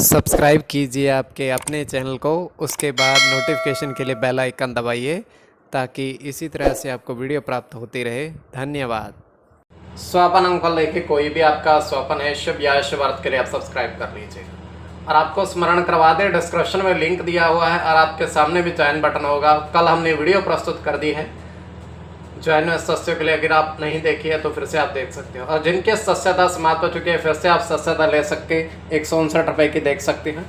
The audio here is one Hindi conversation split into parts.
सब्सक्राइब कीजिए आपके अपने चैनल को, उसके बाद नोटिफिकेशन के लिए बेल आइकन दबाइए ताकि इसी तरह से आपको वीडियो प्राप्त होती रहे। धन्यवाद। स्वपन अंक लेके कोई भी आपका स्वपन है शुभ या शुभ अर्थ के लिए आप सब्सक्राइब कर लीजिएगा। और आपको स्मरण करवा दें, डिस्क्रिप्शन में लिंक दिया हुआ है और आपके सामने भी ज्वाइन बटन होगा। कल हमने वीडियो प्रस्तुत कर दी है ज्वाइन सदस्यों के लिए, अगर आप नहीं देखी है तो फिर से आप देख सकते हो। और जिनके सदस्यता समाप्त हो चुकी है फिर से आप सदस्यता ले सकते, 159 रुपये की देख सकते हैं।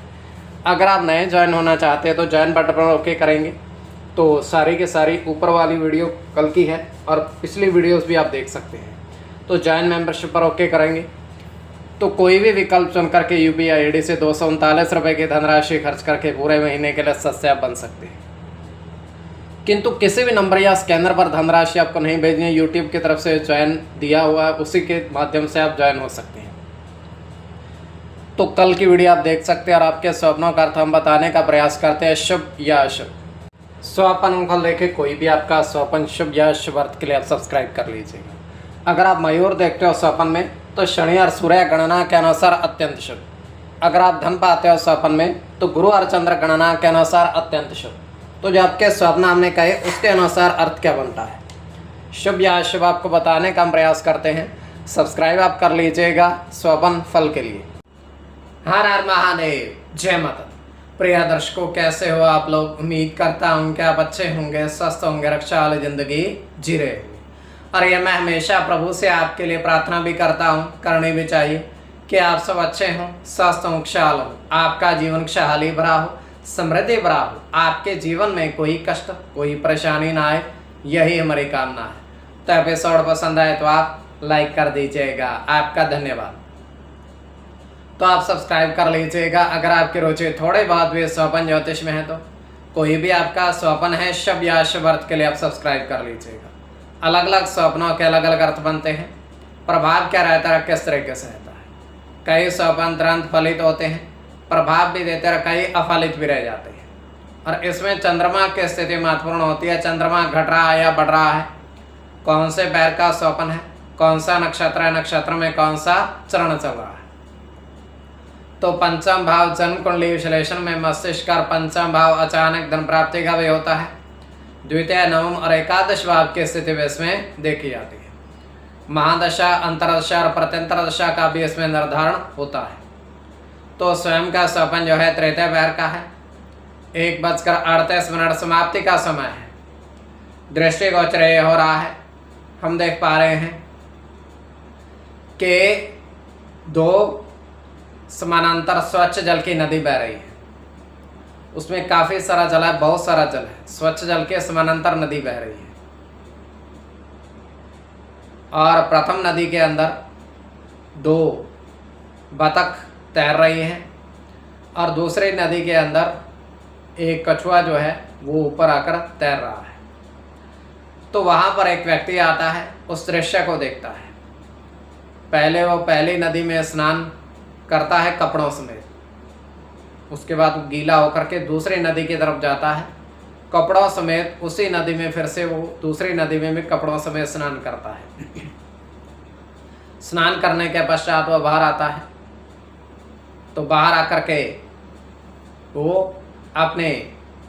अगर आप नए ज्वाइन होना चाहते हैं तो ज्वाइन बटन पर ओके करेंगे तो सारी के सारी ऊपर वाली वीडियो कल की है और पिछली वीडियोस भी आप देख सकते हैं। तो ज्वाइन मेंबरशिप पर ओके करेंगे तो कोई भी विकल्प चुन करके UPI ID से 239 रुपये की धनराशि खर्च करके पूरे महीने के लिए सदस्य आप बन सकते हैं। किंतु किसी भी नंबर या स्कैनर पर धनराशि आपको नहीं भेजनी है। यूट्यूब की तरफ से ज्वाइन दिया हुआ है, उसी के माध्यम से आप ज्वाइन हो सकते हैं। तो कल की वीडियो आप देख सकते हैं और आपके स्वप्नों का अर्थ हम बताने का प्रयास करते हैं, शुभ या अशुभ। स्वपन को लेके कोई भी आपका स्वपन शुभ या शुभ अर्थ के लिए आप सब्सक्राइब कर लीजिएगा। अगर आप मयूर देखते हो स्वपन में तो शनि और सूर्य गणना के अनुसार अत्यंत शुभ। अगर आप धन पाते हो स्वपन में तो गुरु और चंद्र गणना के अनुसार अत्यंत शुभ। तो जो आपके स्वप्न हमने कहे उसके अनुसार अर्थ क्या बनता है, शुभ या अशुभ आपको बताने का हम प्रयास करते हैं। सब्सक्राइब आप कर लीजिएगा स्वपन फल के लिए। हर हर महादेव, जय माता। प्रिय दर्शकों, कैसे हो आप लोग? उम्मीद करता हूँ कि आप अच्छे होंगे, स्वस्थ होंगे, रक्षा वाली जिंदगी जी रहे होंगे। और ये मैं हमेशा प्रभु से आपके लिए प्रार्थना भी करता हूँ, करनी भी चाहिए कि आप सब अच्छे हों, स्वस्थ हों, खुशहाल हों, आपका जीवन खुशहाली भरा हो, समृद्धि भरा हो, आपके जीवन में कोई कष्ट कोई परेशानी ना आए, यही हमारी कामना है। तो एपिसोड पसंद आए तो आप लाइक कर दीजिएगा, आपका धन्यवाद। तो आप सब्सक्राइब कर लीजिएगा। अगर आपकी रुचि थोड़े बहुत भी स्वपन ज्योतिष में है तो कोई भी आपका स्वपन है शुभ या शुभ अर्थ के लिए आप सब्सक्राइब कर लीजिएगा। अलग अलग स्वप्नों के अलग अलग अर्थ बनते हैं, प्रभाव क्या रहता है, किस तरीके से रहता है। कई स्वपन तुरंत फलित होते हैं, प्रभाव भी देते हैं, कई अफलित भी रह जाते हैं। और इसमें चंद्रमा की स्थिति महत्वपूर्ण होती है। चंद्रमा घट रहा है या बढ़ रहा है, कौन से पैर का स्वपन है, कौन सा नक्षत्र है, नक्षत्र में कौन सा चरण चल रहा है। तो पंचम भाव जन्म कुंडली विश्लेषण में मस्तिष्क का पंचम भाव अचानक धन प्राप्ति का भी होता है। द्वितीय, नवम और एकादश भाव की स्थिति भी इसमें देखी जाती है। महादशा, अंतरदशा और प्रत्यंतर दशा का भी इसमें निर्धारण होता है। तो स्वयं का स्वपन जो है तृतीय पैर का है। 1:38 समाप्ति का समय है। दृष्टिगोचर हो रहा है, हम देख पा रहे हैं कि 2 समानांतर स्वच्छ जल की नदी बह रही है। उसमें काफी सारा जल है, बहुत सारा जल है। स्वच्छ जल के समानांतर नदी बह रही है और प्रथम नदी के अंदर 2 बतख तैर रही हैं और दूसरी नदी के अंदर एक कछुआ जो है वो ऊपर आकर तैर रहा है। तो वहाँ पर एक व्यक्ति आता है, उस दृश्य को देखता है। पहले वो पहली नदी में स्नान करता है कपड़ों समेत, उसके बाद वो गीला होकर के दूसरी नदी की तरफ जाता है कपड़ों समेत। उसी नदी में फिर से वो दूसरी नदी में भी कपड़ों समेत स्नान करता है। स्नान करने के पश्चात वह बाहर आता है। तो बाहर आकर के वो अपने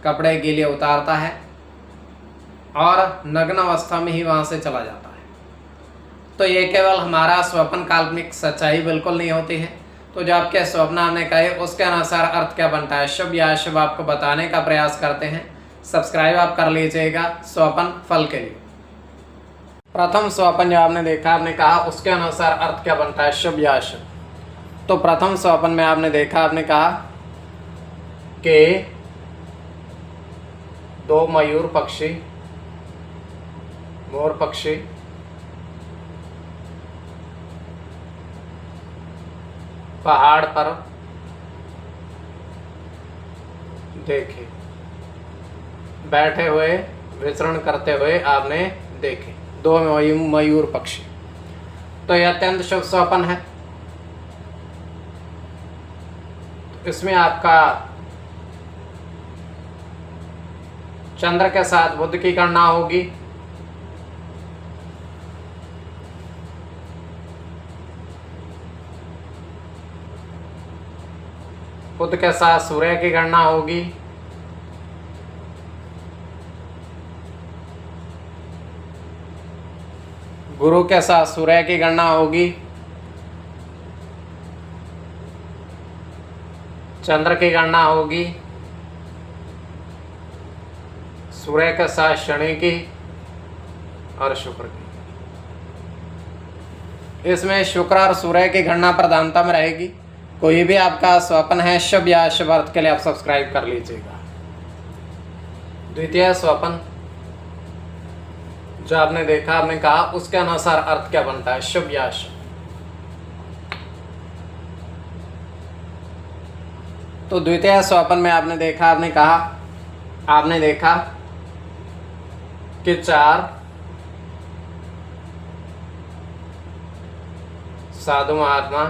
कपड़े गीले उतारता है और नग्न अवस्था में ही वहाँ से चला जाता है। तो ये केवल हमारा स्वप्न काल्पनिक सच्चाई बिल्कुल नहीं होती है। तो जो आपके स्वप्न हमने कहे उसके अनुसार अर्थ क्या बनता है, शुभ या अशुभ आपको बताने का प्रयास करते हैं। सब्सक्राइब आप कर लीजिएगा स्वपन फल के लिए। प्रथम स्वपन जो आपने देखा, आपने कहा उसके अनुसार अर्थ क्या बनता है, शुभ या अशुभ। तो प्रथम स्वपन में आपने देखा, आपने कहा कि 2 मयूर पक्षी, मोर पक्षी पहाड़ पर देखे, बैठे हुए विचरण करते हुए आपने देखे 2 मयूर पक्षी। तो यह अत्यंत शुभ स्वपन है। इसमें आपका चंद्र के साथ बुध की गणना होगी। बुध के साथ सूर्य की गणना होगी। गुरु के साथ सूर्य की गणना होगी। चंद्र की गणना होगी। सूर्य के साथ शनि की और शुक्र की। इसमें शुक्र और सूर्य की गणना प्रधानता में रहेगी। कोई भी आपका स्वप्न है शुभ या अशुभ अर्थ के लिए आप सब्सक्राइब कर लीजिएगा। द्वितीय स्वप्न जो आपने देखा, आपने कहा उसके अनुसार अर्थ क्या बनता है, शुभ या अशुभ। तो द्वितीय स्वप्न में आपने देखा, आपने देखा कि 4 साधु महात्मा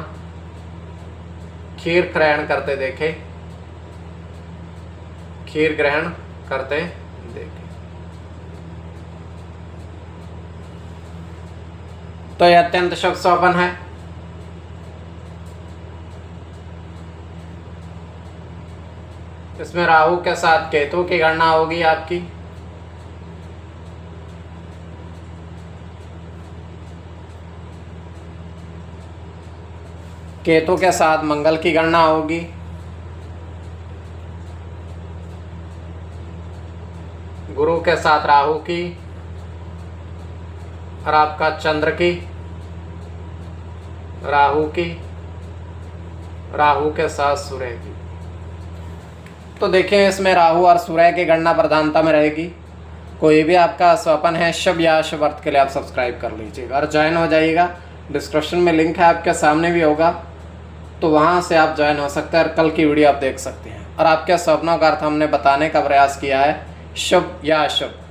खीर ग्रहण करते देखे, खीर ग्रहण करते देखे। तो यह अत्यंत शुभ स्वप्न है। इसमें राहु के साथ केतु की गणना होगी आपकी। केतु के साथ मंगल की गणना होगी। गुरु के साथ राहु की और आपका चंद्र की, राहु के साथ सूर्य की। तो देखिए इसमें राहु और सूर्य की गणना प्रधानता में रहेगी। कोई भी आपका स्वप्न है शुभ या अशुभ अर्थ के लिए आप सब्सक्राइब कर लीजिएगा और ज्वाइन हो जाइएगा। डिस्क्रिप्शन में लिंक है, आपके सामने भी होगा, तो वहाँ से आप ज्वाइन हो सकते हैं और कल की वीडियो आप देख सकते हैं। और आपके स्वप्नों का अर्थ हमने बताने का प्रयास किया है, शुभ या अशुभ।